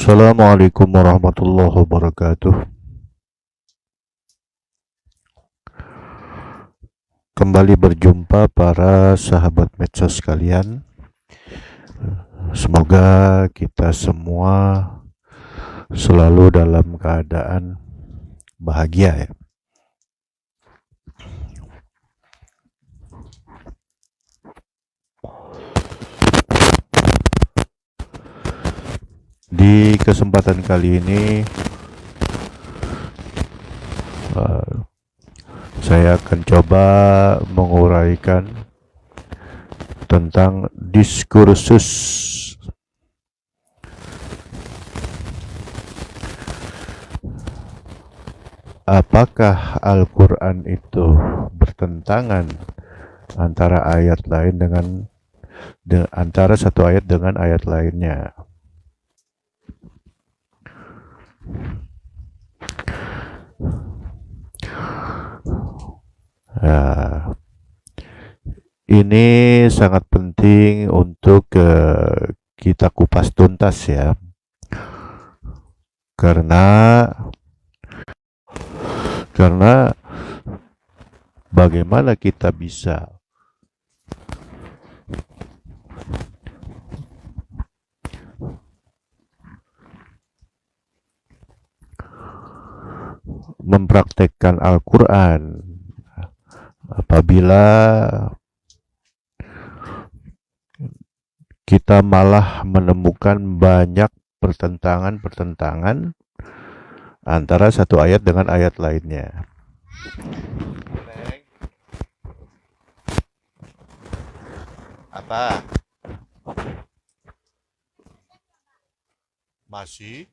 Assalamualaikum warahmatullahi wabarakatuh. Kembali berjumpa para sahabat medsos sekalian. Semoga kita semua selalu dalam keadaan bahagia ya. Di kesempatan kali ini saya akan coba menguraikan tentang diskursus. Apakah Al-Quran itu bertentangan antara ayat lain antara satu ayat dengan ayat lainnya? Nah, ini sangat penting untuk kita kupas tuntas ya, karena bagaimana kita bisa mempraktekkan Al-Quran apabila kita malah menemukan banyak pertentangan antara satu ayat dengan ayat lainnya. Apa? Masih?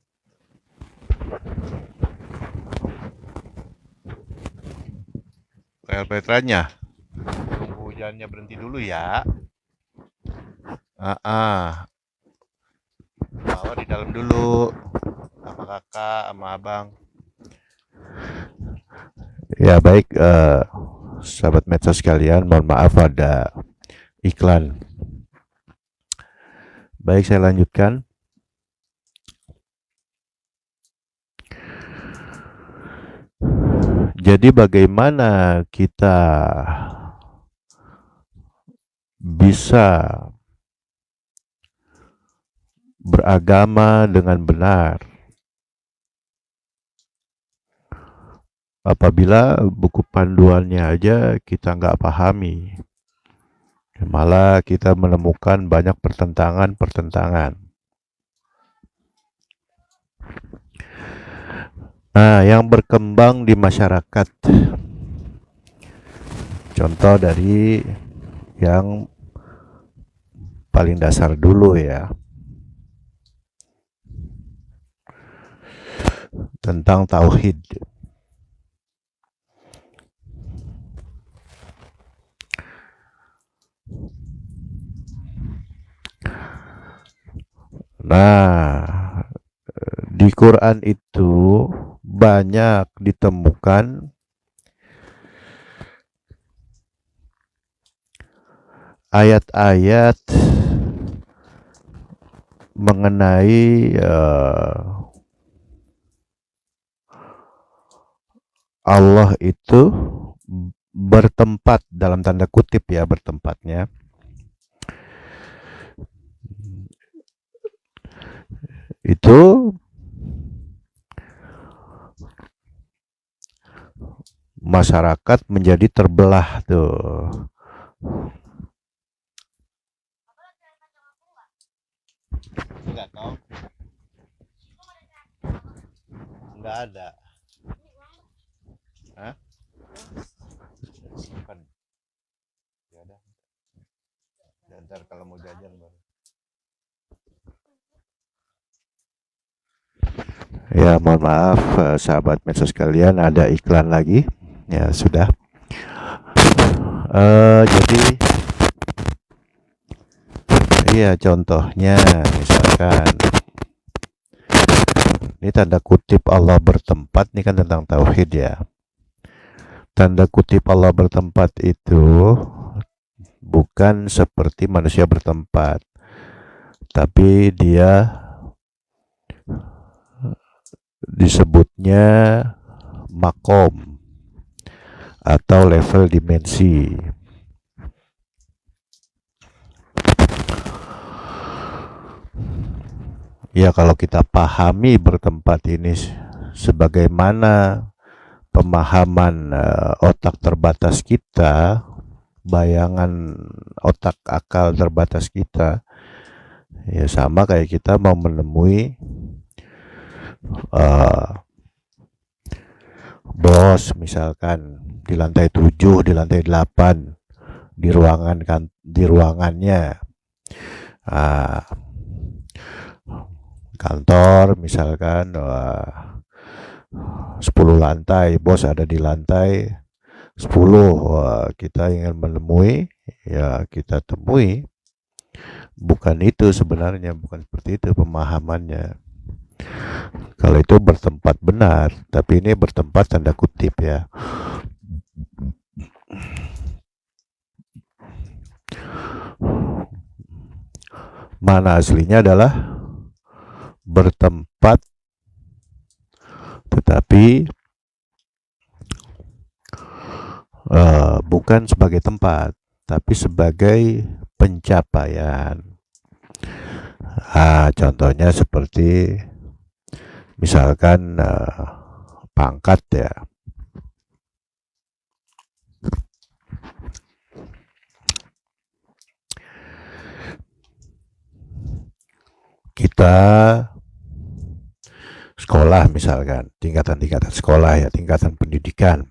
Rel Petranya. Tunggu hujannya berhenti dulu ya. Bawa di dalam dulu sama kakak sama abang. Ya baik, sahabat medsos sekalian, mohon maaf ada iklan. Baik, saya lanjutkan. Jadi bagaimana kita bisa beragama dengan benar apabila buku panduannya aja kita nggak pahami, malah kita menemukan banyak pertentangan. Nah, yang berkembang di masyarakat, contoh dari yang paling dasar dulu ya, tentang tauhid. Nah, di Quran itu banyak ditemukan ayat-ayat mengenai Allah itu bertempat, dalam tanda kutip ya, bertempatnya itu masyarakat menjadi terbelah tuh. Enggak tahu. Enggak ada. Hah? Bukan. Ya udah. Ntar kalau mau jajan baru. Ya, mohon maaf sahabat medsos sekalian, ada iklan lagi. Ya, sudah. Jadi iya, contohnya misalkan ini tanda kutip Allah bertempat, ini kan tentang tauhid ya. Tanda kutip Allah bertempat itu bukan seperti manusia bertempat, tapi dia disebutnya makom atau level dimensi. Ya, kalau kita pahami bertempat ini sebagaimana pemahaman otak terbatas kita, bayangan otak akal terbatas kita, ya sama kayak kita mau menemui bos misalkan di lantai 7, di lantai 8, di ruangannya. Kantor misalkan 10 lantai, bos ada di lantai 10, kita ingin menemui, ya kita temui. Bukan itu sebenarnya, bukan seperti itu pemahamannya. Kalau itu bertempat benar, tapi ini bertempat tanda kutip ya. Mana aslinya adalah bertempat, tetapi bukan sebagai tempat, tapi sebagai pencapaian. Contohnya seperti misalkan pangkat ya. Kita sekolah misalkan, tingkatan-tingkatan sekolah ya, tingkatan pendidikan.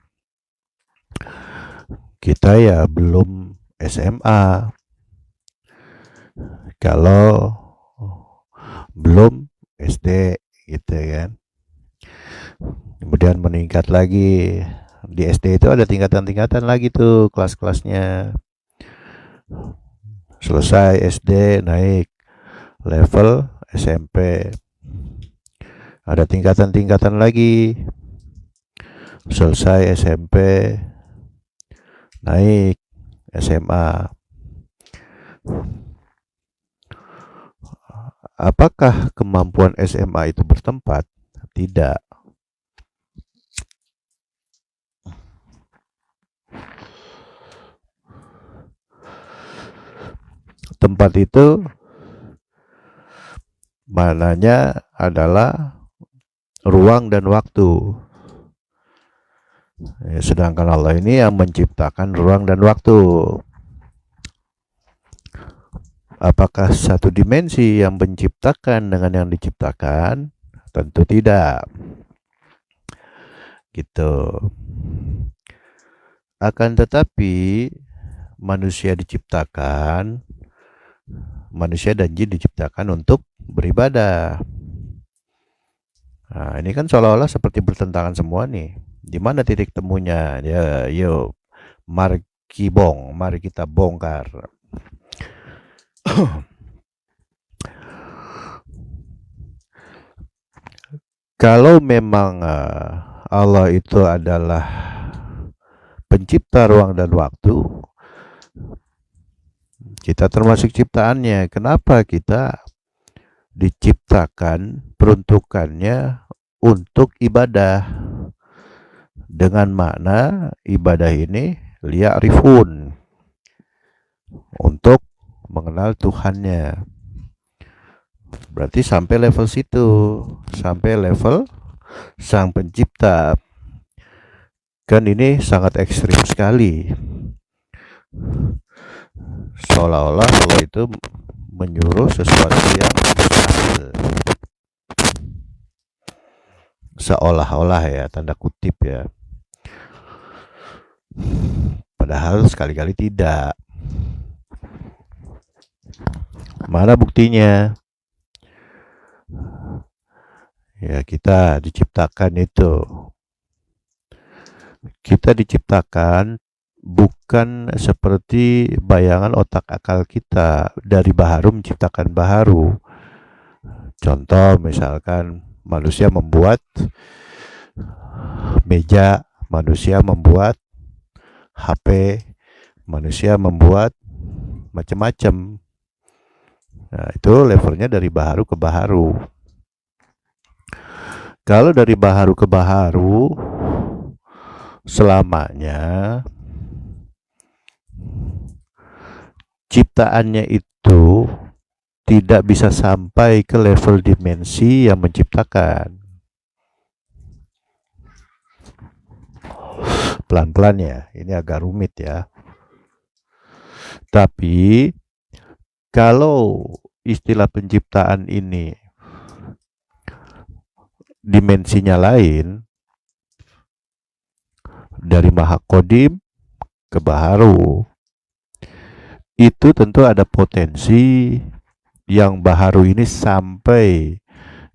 Kita ya belum SMA. Kalau belum SD gitu kan. Kemudian meningkat lagi. Di SD itu ada tingkatan-tingkatan lagi tuh kelas-kelasnya. Selesai SD naik level SMP. Ada tingkatan-tingkatan lagi. Selesai SMP naik SMA. Apakah kemampuan SMA itu bertempat? Tidak. Tempat itu maknanya adalah ruang dan waktu. Sedangkan Allah ini yang menciptakan ruang dan waktu. Apakah satu dimensi yang menciptakan dengan yang diciptakan? Tentu tidak. Gitu. Akan tetapi manusia dan jin diciptakan untuk beribadah. Nah, ini kan seolah-olah seperti bertentangan semua nih. Di mana titik temunya? Ya, yuk, mari kita bongkar. Kalau memang Allah itu adalah pencipta ruang dan waktu, kita termasuk ciptaannya. Kenapa kita diciptakan peruntukannya untuk ibadah? Dengan makna ibadah ini liya'rifun, untuk mengenal Tuhannya. Berarti sampai level situ, sampai level sang pencipta. Kan ini sangat ekstrim sekali. Seolah-olah Allah itu menyuruh sesuatu yang mustahil. Seolah-olah ya, tanda kutip ya. Padahal sekali-kali tidak. Mana buktinya? Ya, kita diciptakan itu. Kita diciptakan bukan seperti bayangan otak akal kita dari baharu menciptakan baharu. Contoh misalkan manusia membuat meja, manusia membuat HP, manusia membuat macam-macam. Nah, itu levelnya dari baharu ke baharu. Kalau dari baharu ke baharu, selamanya ciptaannya itu tidak bisa sampai ke level dimensi yang menciptakan. Pelan-pelan ya, ini agak rumit ya. Tapi kalau istilah penciptaan ini dimensinya lain, dari Maha Qadim ke Baharu, itu tentu ada potensi yang Baharu ini sampai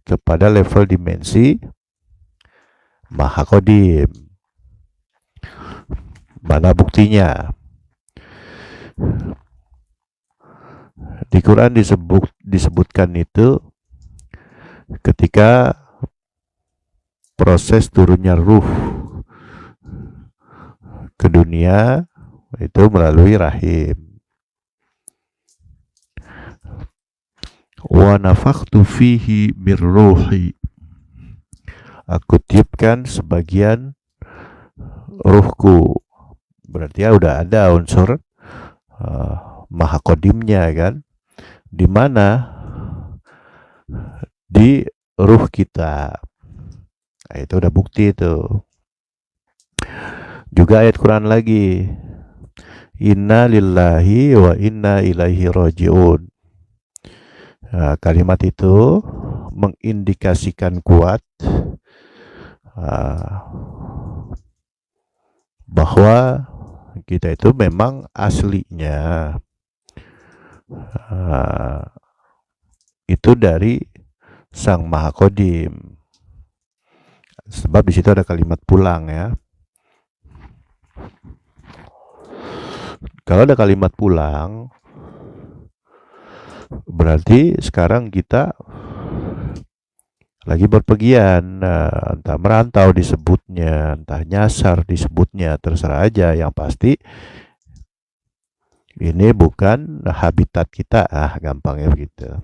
kepada level dimensi Maha Qadim. Mana buktinya? Di Quran disebutkan itu ketika proses turunnya ruh ke dunia itu melalui rahim. Wa nafakhtu fihi mir ruhi. Aku tiupkan sebagian ruhku. Berarti ya udah ada unsur Maha Qadimnya kan, di mana di ruh kita. Nah, itu udah bukti itu. Juga ayat Quran lagi, inna lillahi wa inna ilaihi raji'un. Nah, kalimat itu mengindikasikan kuat bahwa kita itu memang aslinya itu dari Sang Maha Qadim. Sebab di situ ada kalimat pulang ya. Kalau ada kalimat pulang, berarti sekarang kita lagi berpergian, entah merantau disebutnya, entah nyasar disebutnya, terserah aja. Yang pasti ini bukan habitat kita, gampangnya begitu.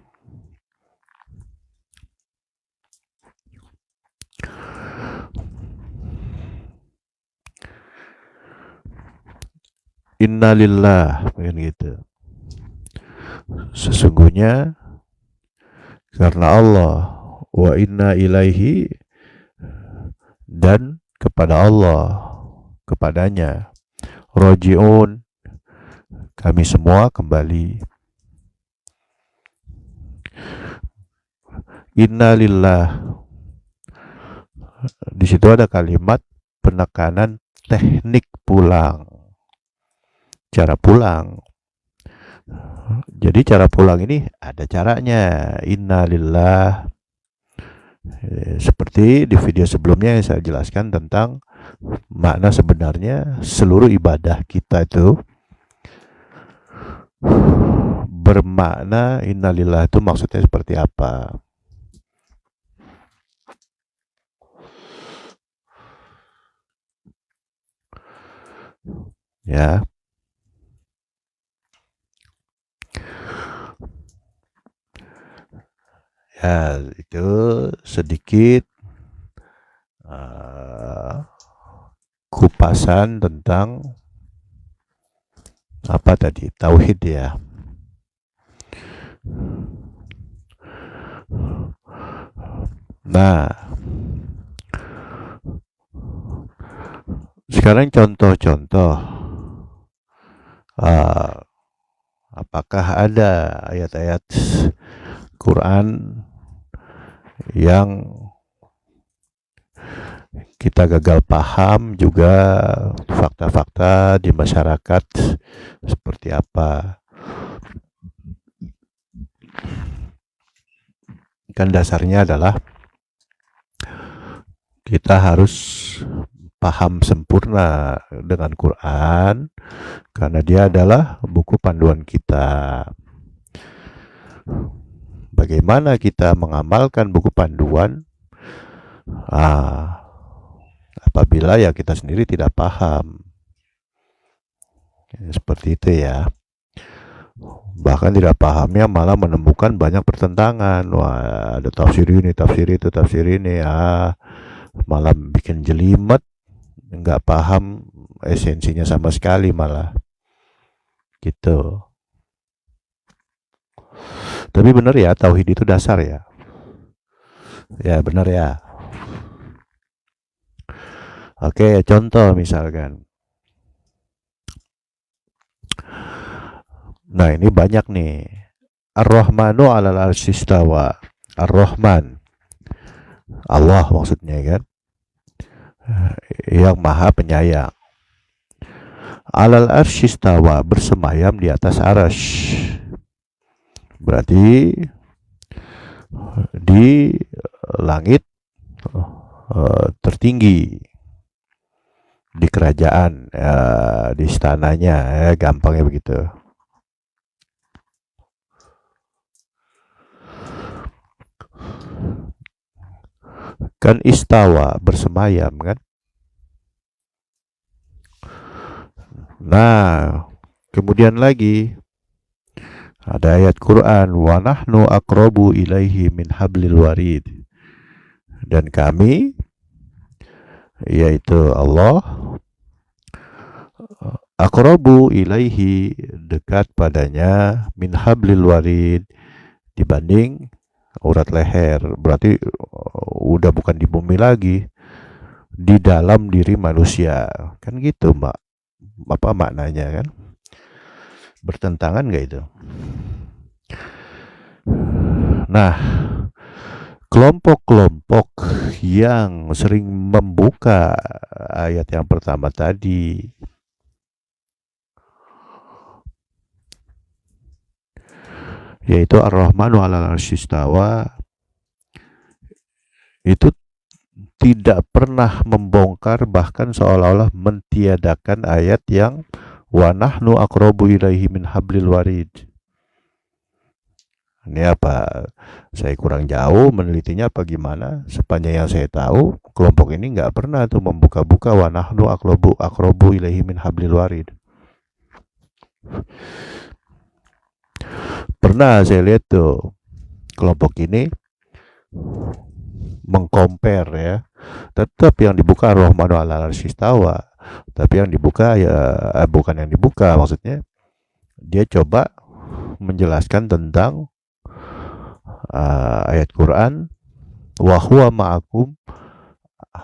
Innalillah, gitu. Sesungguhnya karena Allah, wa inna ilaihi, dan kepada Allah, kepadanya, roji'un, kami semua kembali. Innalillah, di situ ada kalimat penekanan teknik pulang, cara pulang. Jadi cara pulang ini ada caranya. Innalillah, seperti di video sebelumnya yang saya jelaskan tentang makna sebenarnya seluruh ibadah kita itu bermakna innalillah, itu maksudnya seperti apa. Ya. Ya, itu sedikit kupasan tentang apa tadi, tauhid ya. Nah, sekarang contoh-contoh, apakah ada ayat-ayat Quran yang kita gagal paham, juga fakta-fakta di masyarakat seperti apa. Kan dasarnya adalah kita harus paham sempurna dengan Quran, karena dia adalah buku panduan kita. Bagaimana kita mengamalkan buku panduan apabila ya kita sendiri tidak paham? Seperti itu ya. Bahkan tidak pahamnya malah menemukan banyak pertentangan. Wah, ada tafsir ini, tafsir itu, tafsir ini. Malah bikin jelimet, nggak paham esensinya sama sekali malah. Gitu. Tapi benar ya, tauhid itu dasar ya. Ya benar ya. Oke, contoh misalkan. Nah ini banyak nih. Ar-Rahmanu 'alal 'arsy istawa. Ar-Rahman, Allah maksudnya kan, yang maha penyayang. 'Alal 'arsy istawa, bersemayam di atas arasy. Berarti di langit tertinggi, di kerajaan, di istananya, gampangnya begitu. Kan istawa, bersemayam kan. Nah, kemudian lagi ada ayat Quran, wa nahnu aqrabu ilaihi min hablil warid. Dan kami, yaitu Allah, aqrabu ilaihi, dekat padanya, min hablil warid, dibanding urat leher. Berarti udah bukan di bumi lagi, di dalam diri manusia. Kan gitu, Mbak. Apa maknanya kan? Bertentangan gak itu? Nah, kelompok-kelompok yang sering membuka ayat yang pertama tadi, yaitu Ar-Rahmanu 'alal 'arsy istawa, itu tidak pernah membongkar, bahkan seolah-olah mentiadakan ayat yang wa nahnu aqrabu ilaihi min hablil warid. Ini apa? Saya kurang jauh menelitinya apa gimana? Sepanjang yang saya tahu, kelompok ini nggak pernah tuh membuka-buka wa nahnu aqrabu ilaihi min hablil warid. Pernah saya lihat tuh kelompok ini mengcompare ya. Tetap yang dibuka Ar-Rahmanu 'alal 'arsy istawa, tapi yang dibuka ya bukan yang dibuka, maksudnya dia coba menjelaskan tentang ayat Quran, wa huwa ma'akum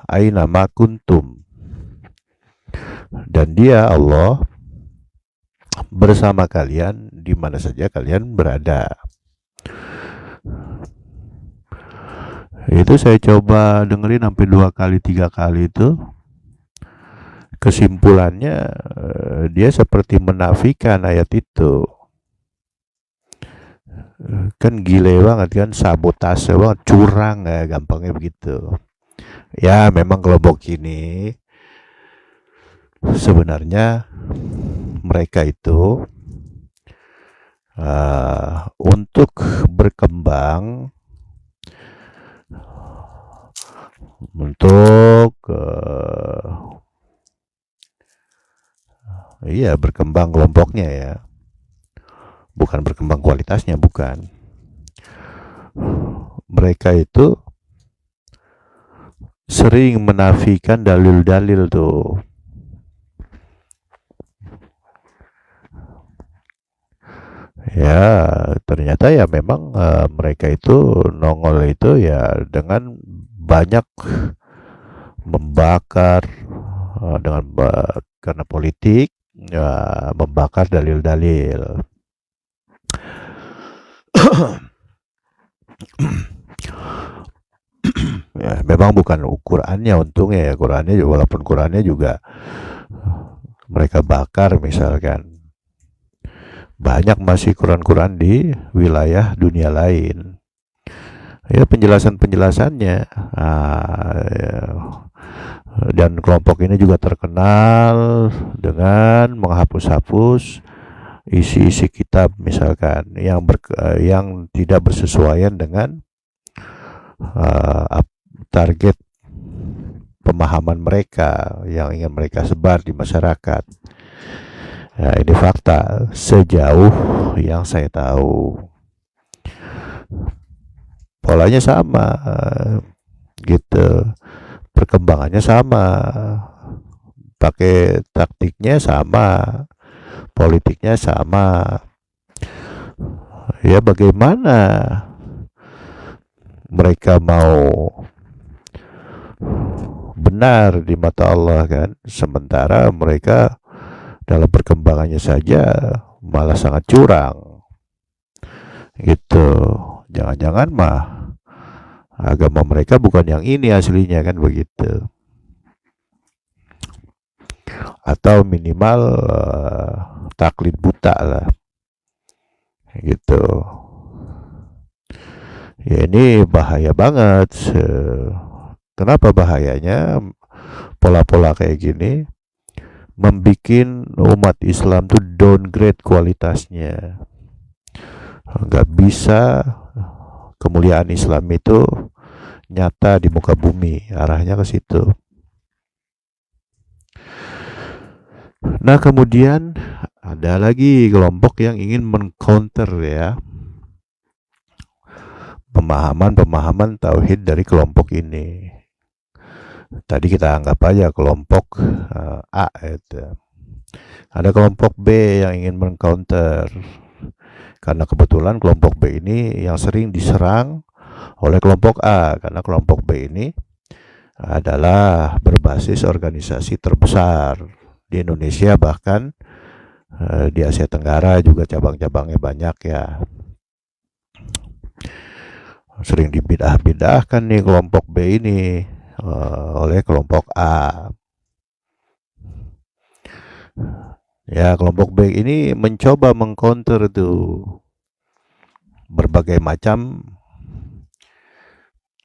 aina ma kuntum. Dan dia Allah bersama kalian di mana saja kalian berada. Itu saya coba dengerin sampai 2 kali 3 kali itu. Kesimpulannya dia seperti menafikan ayat itu. Kan gile banget kan, sabotase banget, curang ya, gampangnya begitu. Ya memang kelompok ini sebenarnya mereka itu untuk berkembang, untuk berkembang kelompoknya ya, bukan berkembang kualitasnya, bukan. Mereka itu sering menafikan dalil-dalil tuh. Ya ternyata ya memang mereka itu nongol itu ya dengan banyak membakar dengan karena politik, ya, membakar dalil-dalil. Ya, memang bukan ukurannya untungnya ya, Qurannya walaupun Qurannya juga mereka bakar misalkan. Banyak masih Quran-Quran di wilayah dunia lain. Ya penjelasan-penjelasannya. Ya. Dan kelompok ini juga terkenal dengan menghapus-hapus isi-isi kitab misalkan yang tidak bersesuaian dengan target pemahaman mereka yang ingin mereka sebar di masyarakat. Nah, ini fakta. Sejauh yang saya tahu. Polanya sama, gitu. Perkembangannya sama, pakai taktiknya sama, politiknya sama. Ya bagaimana mereka mau benar di mata Allah kan, sementara mereka dalam perkembangannya saja malah sangat curang gitu. Jangan-jangan mah agama mereka bukan yang ini aslinya kan, begitu. Atau minimal taklid buta lah gitu. Ya ini bahaya banget. Kenapa bahayanya? Pola-pola kayak gini membikin umat Islam tuh downgrade kualitasnya. Nggak bisa kemuliaan Islam itu nyata di muka bumi, arahnya ke situ. Nah kemudian ada lagi kelompok yang ingin men-counter ya pemahaman tauhid dari kelompok ini. Tadi kita anggap aja kelompok A itu. Ada kelompok B yang ingin men-counter, karena kebetulan kelompok B ini yang sering diserang oleh kelompok A, karena kelompok B ini adalah berbasis organisasi terbesar di Indonesia, bahkan di Asia Tenggara juga cabang-cabangnya banyak ya. Sering dibidah-bidahkan nih kelompok B ini oleh kelompok A. Ya, kelompok B ini mencoba mengcounter tuh berbagai macam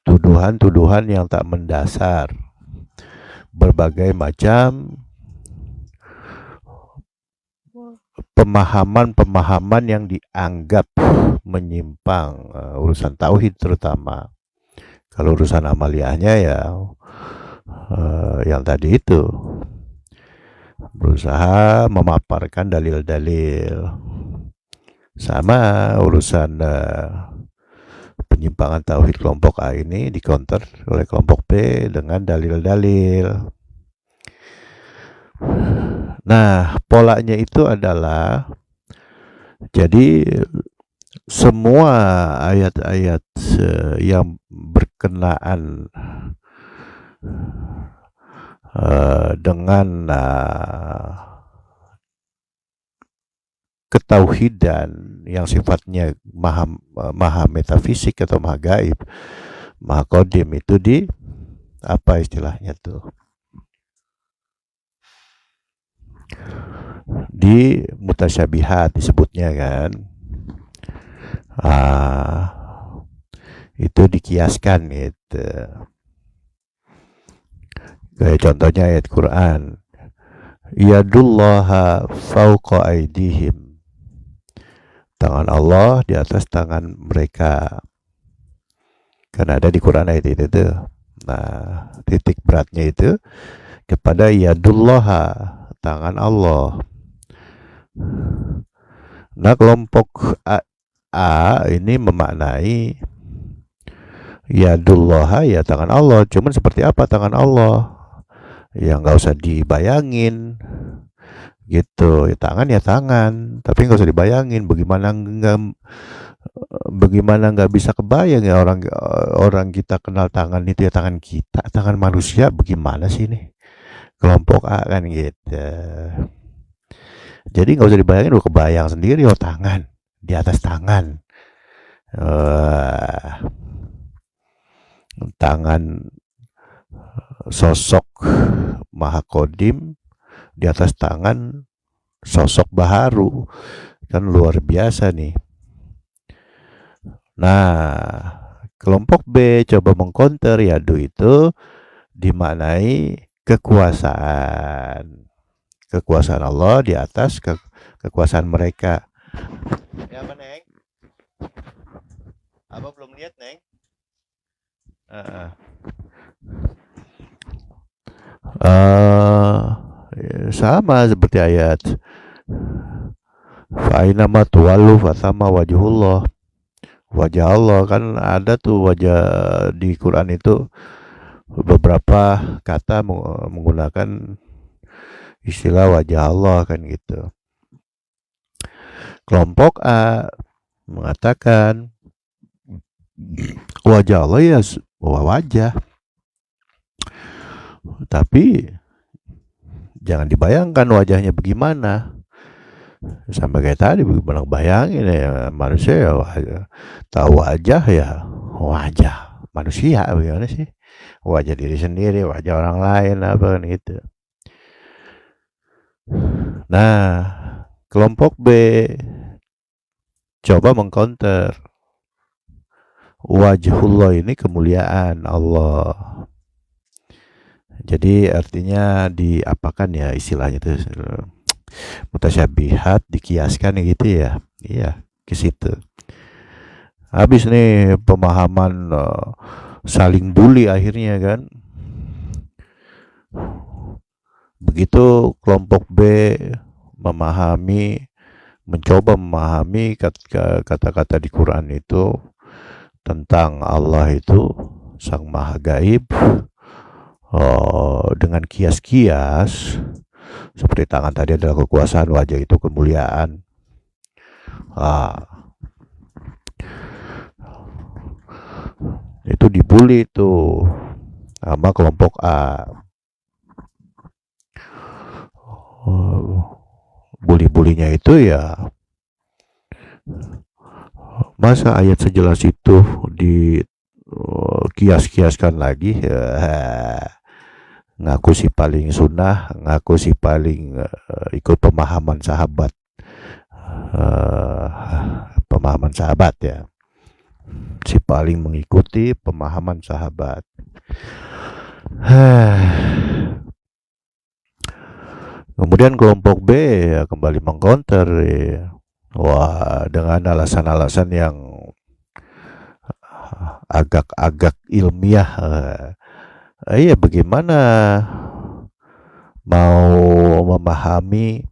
tuduhan-tuduhan yang tak mendasar, berbagai macam pemahaman-pemahaman yang dianggap menyimpang, urusan tauhid terutama. Kalau urusan amaliyahnya ya yang tadi itu berusaha memaparkan dalil-dalil. Sama urusan penyimpangan tauhid kelompok A ini dikonter oleh kelompok B dengan dalil-dalil. Nah, polanya itu adalah jadi semua ayat-ayat yang berkenaan dengan ketauhidan yang sifatnya maha metafisik atau maha gaib, maha kodim, itu di apa istilahnya tuh, di mutasyabihat disebutnya kan. Itu dikiaskan gitu. Kayak contohnya ayat Quran, yadullaha fauqa aidihim, tangan Allah di atas tangan mereka. Karena ada di Quran ayat itu tuh. Nah, titik beratnya itu kepada yadullaha, tangan Allah. Nah, kelompok A ini memaknai yadullaha ya tangan Allah. Cuman seperti apa tangan Allah? Ya nggak usah dibayangin gitu. Ya tangan, tapi nggak usah dibayangin. Bagaimana nggak bisa kebayang ya, orang kita kenal tangan itu ya tangan kita, tangan manusia. Bagaimana sih ini kelompok A kan gitu. Jadi nggak usah dibayangin, udah kebayang sendiri. Oh, tangan di atas tangan, tangan sosok Maha Kodim di atas tangan sosok Baharu, kan luar biasa nih. Nah, kelompok B coba mengcounter yadu itu dimaknai kekuasaan Allah di atas kekuasaan mereka. Ya apa, Neng? Abang belum lihat, Neng? Sama seperti ayat Fa ainama tuwallu fatsama wajhullah. Wajah Allah kan ada tuh wajah di Quran itu beberapa kata menggunakan istilah wajah Allah kan gitu. Kelompok A mengatakan wajah Allah ya wajah, tapi jangan dibayangkan wajahnya bagaimana. Sampai kayak tadi bagaimana bayangin ya manusia ya wajah. Tahu wajah ya wajah manusia bagaimana sih? Wajah diri sendiri, wajah orang lain apa kan gitu. Nah, kelompok B coba mengcounter. Wajhullah ini kemuliaan Allah. Jadi artinya diapakan ya istilahnya itu mutasyabihat dikiaskan gitu ya. Iya, ke situ. Habis nih pemahaman saling bully akhirnya kan. Begitu kelompok B mencoba memahami kata-kata di Quran itu tentang Allah itu Sang Maha Gaib dengan kias-kias seperti tangan tadi adalah kekuasaan, wajah itu kemuliaan. Itu dibully tuh sama kelompok A. Bully-bulinya itu ya masa ayat sejelas itu di kias-kiaskan lagi ngaku si paling sunnah, ngaku si paling ikut pemahaman sahabat ya, si paling mengikuti pemahaman sahabat. Kemudian kelompok B ya kembali mengcounter dengan alasan-alasan yang agak-agak ilmiah. Iya, bagaimana mau memahami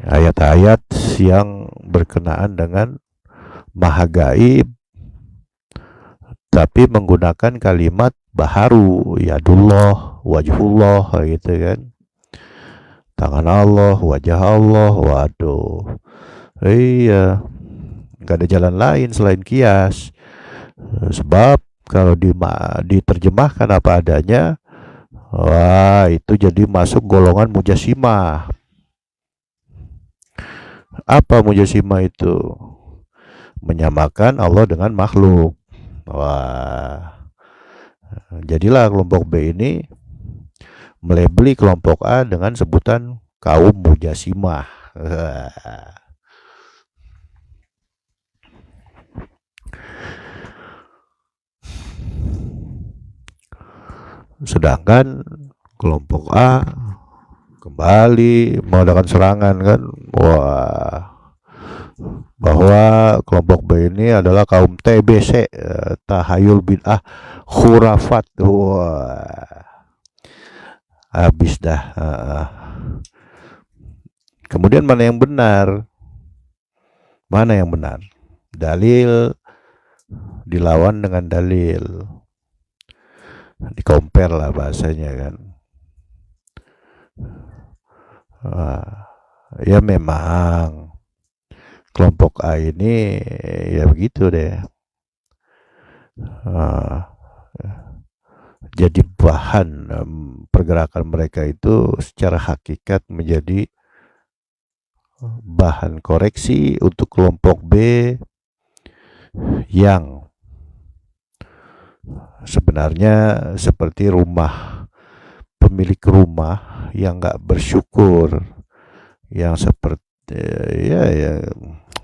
ayat-ayat yang berkenaan dengan Maha Gaib tapi menggunakan kalimat baharu, yadullah, wajhullah gitu kan. Tangan Allah, wajah Allah, waduh. Iya, nggak ada jalan lain selain kias. Sebab kalau diterjemahkan apa adanya, itu jadi masuk golongan mujasimah. Apa mujasimah itu? Menyamakan Allah dengan makhluk. Jadilah kelompok B ini melebeli kelompok A dengan sebutan kaum mujasimah. Sedangkan kelompok A kembali mengadakan serangan kan, bahwa kelompok B ini adalah kaum TBC, tahayul bid'ah khurafat. Habis dah. Kemudian mana yang benar? Dalil dilawan dengan dalil, di-compare lah bahasanya kan. Ya memang kelompok A ini ya begitu deh. Jadi bahan pergerakan mereka itu secara hakikat menjadi bahan koreksi untuk kelompok B yang sebenarnya seperti pemilik rumah yang nggak bersyukur, yang seperti ya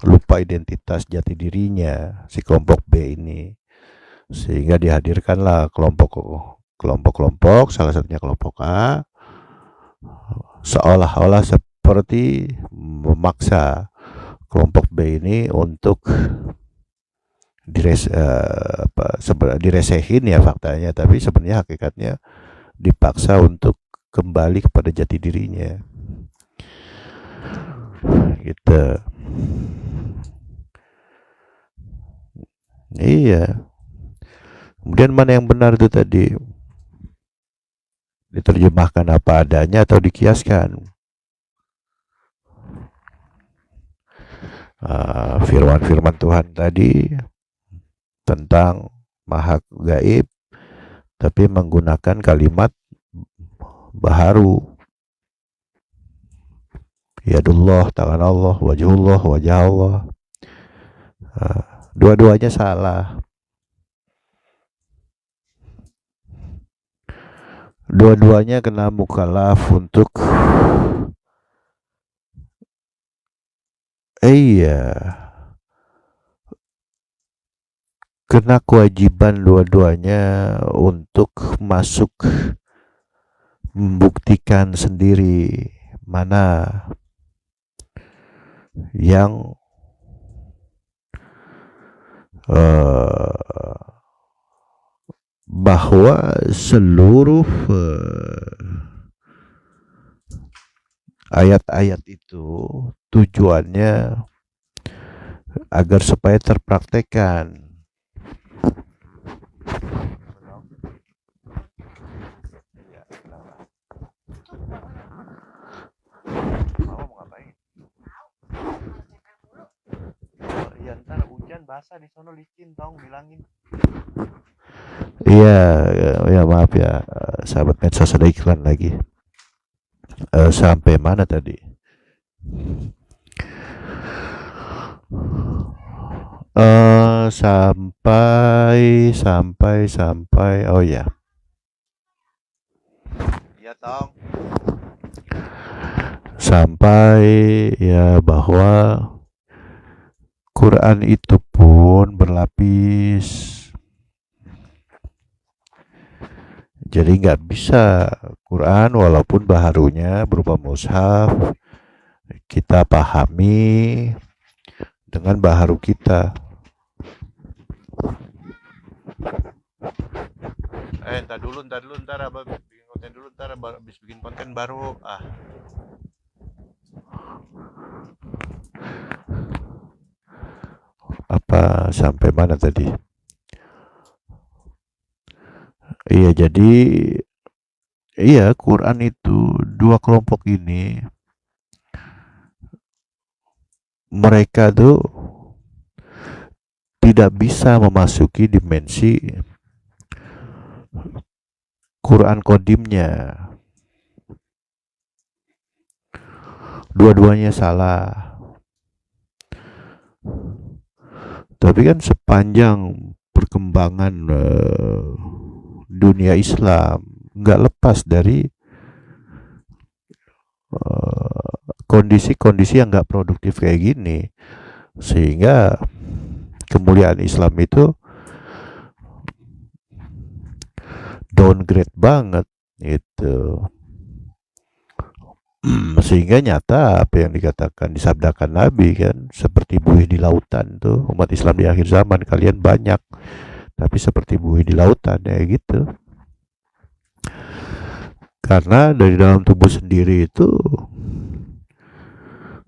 lupa identitas jati dirinya si kelompok B ini, sehingga dihadirkanlah kelompok-kelompok, salah satunya kelompok A, seolah-olah seperti memaksa kelompok B ini untuk diresehin ya faktanya, tapi sebenarnya hakikatnya dipaksa untuk kembali kepada jati dirinya. Gitu. Iya. Kemudian mana yang benar itu tadi? Diterjemahkan apa adanya atau dikiaskan? Firman-firman Tuhan tadi tentang maha gaib, tapi menggunakan kalimat baharu. Yadullah, tangan Allah, wajhullah, wajah Allah. Dua-duanya salah. Dua-duanya kena mukallaf untuk kena kewajiban dua-duanya untuk masuk membuktikan sendiri mana yang bahwa seluruh ayat-ayat itu tujuannya agar supaya terpraktekkan. Mau ngapain? Ya ntar hujan basah di sono licin, tolong bilangin. Iya, ya maaf ya, sahabat medsos ada iklan lagi. Sampai mana tadi? Sampai oh ya. Iya tong. Sampai ya bahwa Quran itu pun berlapis. Jadi nggak bisa Quran walaupun baharunya berupa mushaf kita pahami dengan baharu kita. Ntar dulu, abang bikin konten dulu, habis bikin konten baru. Apa sampai mana tadi? Iya, jadi Quran itu dua kelompok ini mereka tuh tidak bisa memasuki dimensi Quran kodimnya. Dua-duanya salah. Tapi kan sepanjang perkembangan dunia Islam nggak lepas dari kondisi-kondisi yang nggak produktif kayak gini, sehingga kemuliaan Islam itu downgrade banget gitu. Sehingga nyata apa yang dikatakan disabdakan Nabi kan, seperti buih di lautan tuh umat Islam di akhir zaman, kalian banyak tapi seperti buih di lautan ya gitu. Karena dari dalam tubuh sendiri itu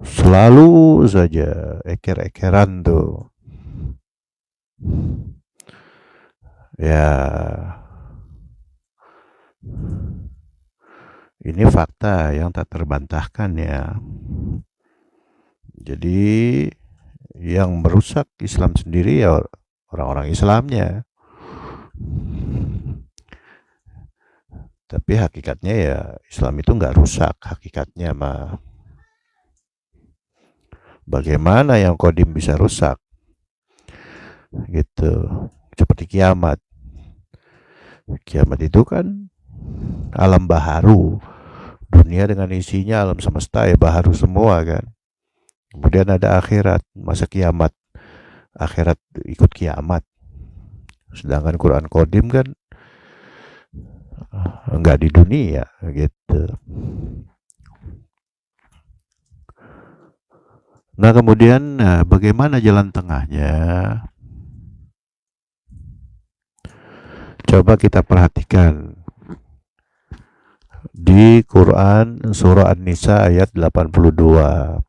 selalu saja eker-ekeran tuh. Ya, ini fakta yang tak terbantahkan ya. Jadi yang merusak Islam sendiri ya orang-orang Islamnya. Tapi hakikatnya ya Islam itu nggak rusak hakikatnya mah. Bagaimana yang kodim bisa rusak? Gitu. Seperti kiamat. Kiamat itu kan alam baharu. Dunia dengan isinya alam semesta ya baharu semua kan. Kemudian ada akhirat, masa kiamat. Akhirat ikut kiamat. Sedangkan Quran kodim kan enggak di dunia gitu. Nah kemudian bagaimana jalan tengahnya? Coba kita perhatikan di Quran surah An-Nisa ayat 82.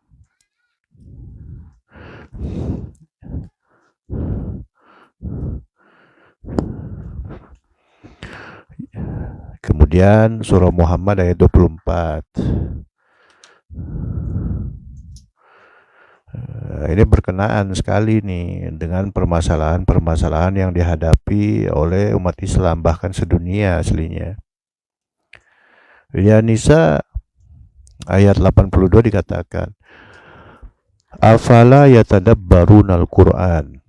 Kemudian surah Muhammad ayat 24. Ini berkenaan sekali nih dengan permasalahan-permasalahan yang dihadapi oleh umat Islam, bahkan sedunia aslinya. Ya, Nisa ayat 82 dikatakan, afala yatadabbaruna al-Qur'an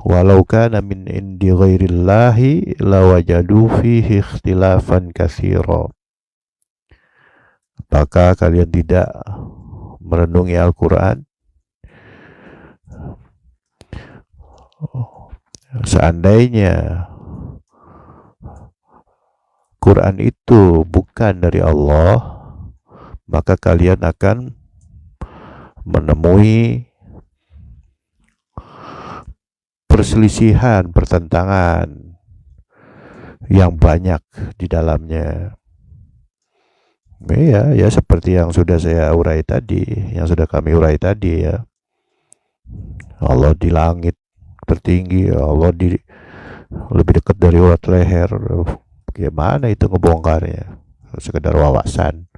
walau kana min indi ghairillahi lawajadu fihi ikhtilafan katsira. Apakah kalian tidak merenungi Al-Quran? Seandainya Quran itu bukan dari Allah, maka kalian akan menemui perselisihan, pertentangan yang banyak di dalamnya. Ya seperti yang sudah saya urai tadi, yang sudah kami urai tadi ya. Allah di langit tertinggi, Allah di lebih dekat dari urat leher. Gimana itu ngebongkarnya? Sekedar wawasan,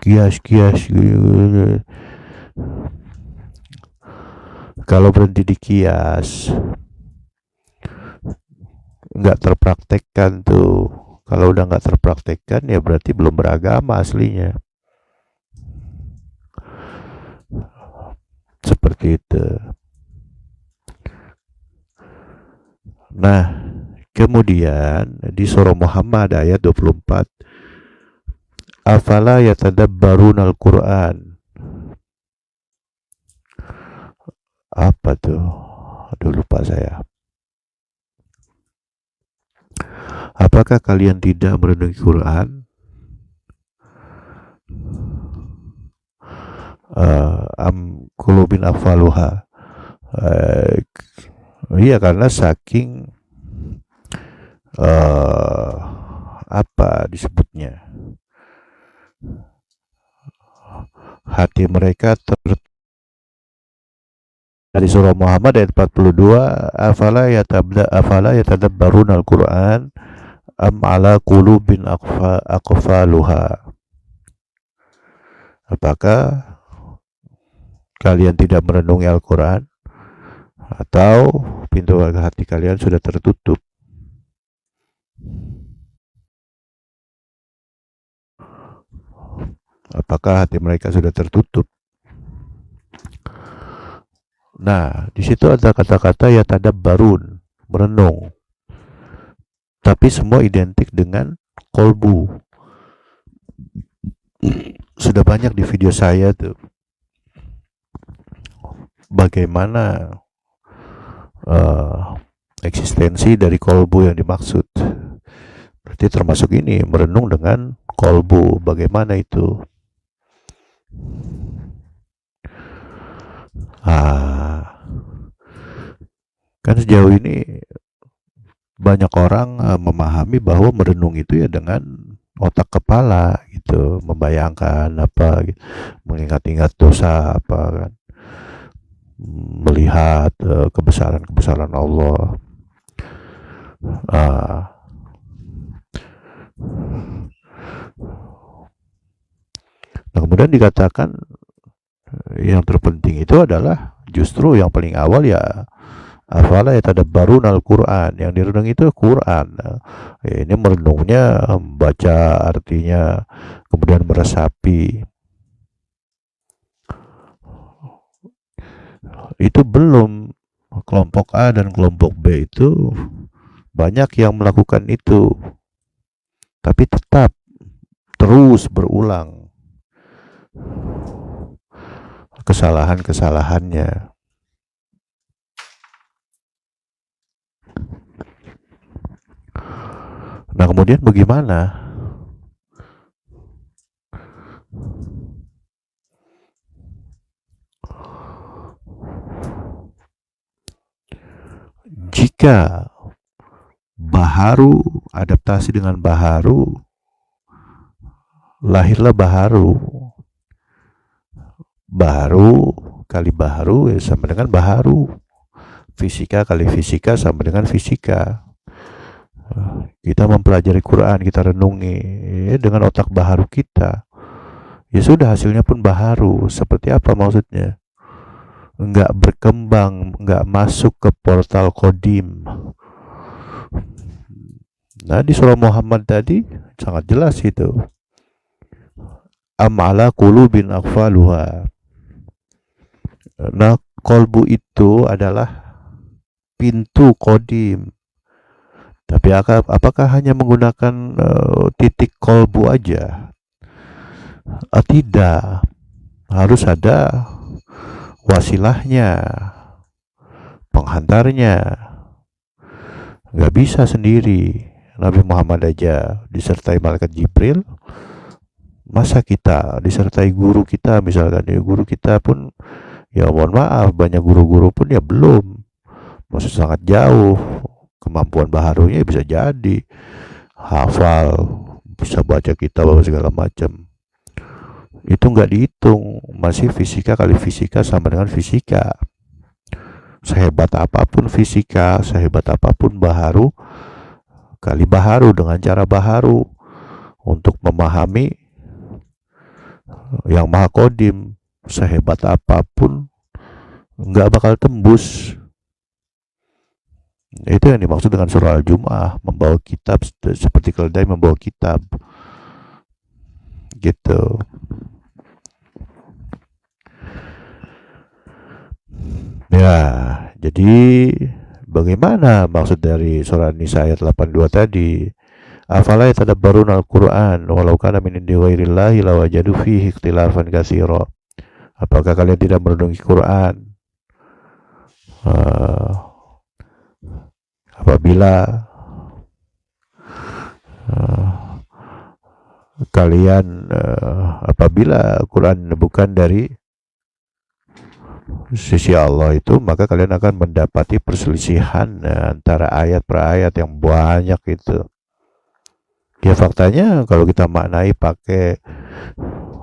kias. Kalau berhenti di kias, nggak terpraktekkan tuh. Kalau udah nggak terpraktekkan ya berarti belum beragama aslinya. Seperti itu. Nah, kemudian di surah Muhammad ayat 24, afala yatadabbaruna al-Qur'an. Apa tuh? Aduh, lupa saya. Apakah kalian tidak merenungi Quran? Am qulubin aqfaluha. Iya, karena saking apa disebutnya, hati mereka dari surah Muhammad ayat 42, afala yatadabbaruna al-Quran am ala qulubin aqfaluha. Apakah kalian tidak merenungi Al-Quran atau pintu hati kalian sudah tertutup? Apakah hati mereka sudah tertutup? Nah, di situ ada kata-kata yatadabbarun, merenung. Tapi semua identik dengan kolbu. Sudah banyak di video saya tuh bagaimana eksistensi dari kolbu yang dimaksud. Berarti termasuk ini, merenung dengan kolbu. Bagaimana itu? Kan sejauh ini banyak orang memahami bahwa merenung itu ya dengan otak kepala gitu, membayangkan apa gitu, mengingat-ingat dosa apa kan, melihat kebesaran Allah. Nah, kemudian dikatakan yang terpenting itu adalah justru yang paling awal ya afala yatadabbaruna al-Qur'an, yang direnung itu Quran. Ini merenungnya membaca artinya, kemudian meresapi. Itu belum. Kelompok A dan kelompok B itu banyak yang melakukan itu, tapi tetap terus berulang kesalahan-kesalahannya. Nah, kemudian bagaimana? Jika baharu adaptasi dengan baharu, lahirlah baharu kali baharu ya sama dengan baharu. Fisika kali fisika sama dengan fisika. Kita mempelajari Quran, kita renungi ya, dengan otak baharu kita. Ya sudah, hasilnya pun baharu. Seperti apa maksudnya? Enggak berkembang, enggak masuk ke portal kodim. Nah, di surah Muhammad tadi sangat jelas itu. Am ala qulubin aqfaluha. Nah, kolbu itu adalah pintu kodim. Tapi apakah hanya menggunakan titik kolbu aja? Tidak. Harus ada wasilahnya, penghantarnya. Gak bisa sendiri. Nabi Muhammad aja disertai malaikat Jibril. Masa kita disertai guru kita, misalkan ya, guru kita pun ya mohon maaf, banyak guru-guru pun ya belum, masih sangat jauh. Kemampuan baharunya bisa jadi hafal, bisa baca kitab segala macam, itu nggak dihitung. Masih fisika kali fisika sama dengan fisika. Sehebat apapun fisika, sehebat apapun baharu kali baharu dengan cara baharu untuk memahami yang maha kodim, sehebat apapun nggak bakal tembus. Itu yang dimaksud dengan surah Al-Jumu'ah, membawa kitab seperti keledai membawa kitab gitu. Ya, jadi bagaimana maksud dari surah Nisa ayat 82 tadi? Afala yatadabbarun al-Qur'an walau kana min indi ghairillahi lawajadu fihi ikhtilafan katsira. Apakah kalian tidak merenungi Quran? Apabila apabila Quran bukan dari sisi Allah itu, maka kalian akan mendapati perselisihan antara ayat per ayat yang banyak itu. Ya faktanya kalau kita maknai pakai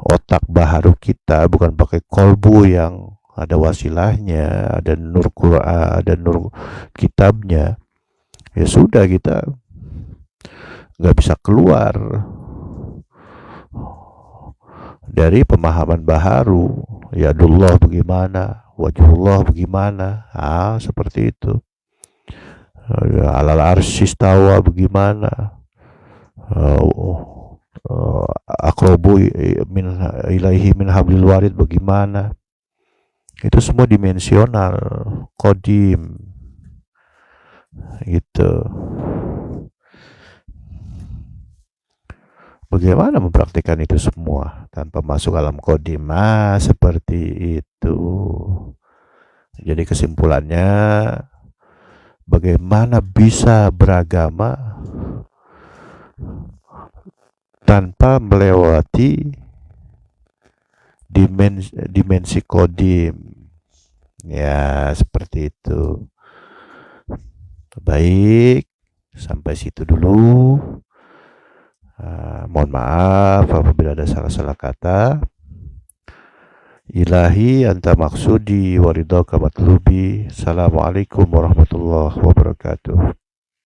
otak baharu kita, bukan pakai kolbu yang ada wasilahnya, ada nur Quran, ada nur kitabnya, ya sudah, kita nggak bisa keluar dari pemahaman baharu. Yadullah bagaimana, wajhullah bagaimana, seperti itu. Alal arsy istawa bagaimana, aqrabu min ilaihi min hablil warid bagaimana. Itu semua dimensional, kodim gitu. Bagaimana mempraktikkan itu semua tanpa masuk alam kodim? Seperti itu. Jadi kesimpulannya, bagaimana bisa beragama tanpa melewati dimensi kodim? Ya, seperti itu. Baik, sampai situ dulu. Mohon maaf apabila ada salah-salah kata. Ilahi anta maksudi waridhaka matlubi. Assalamualaikum warahmatullahi wabarakatuh.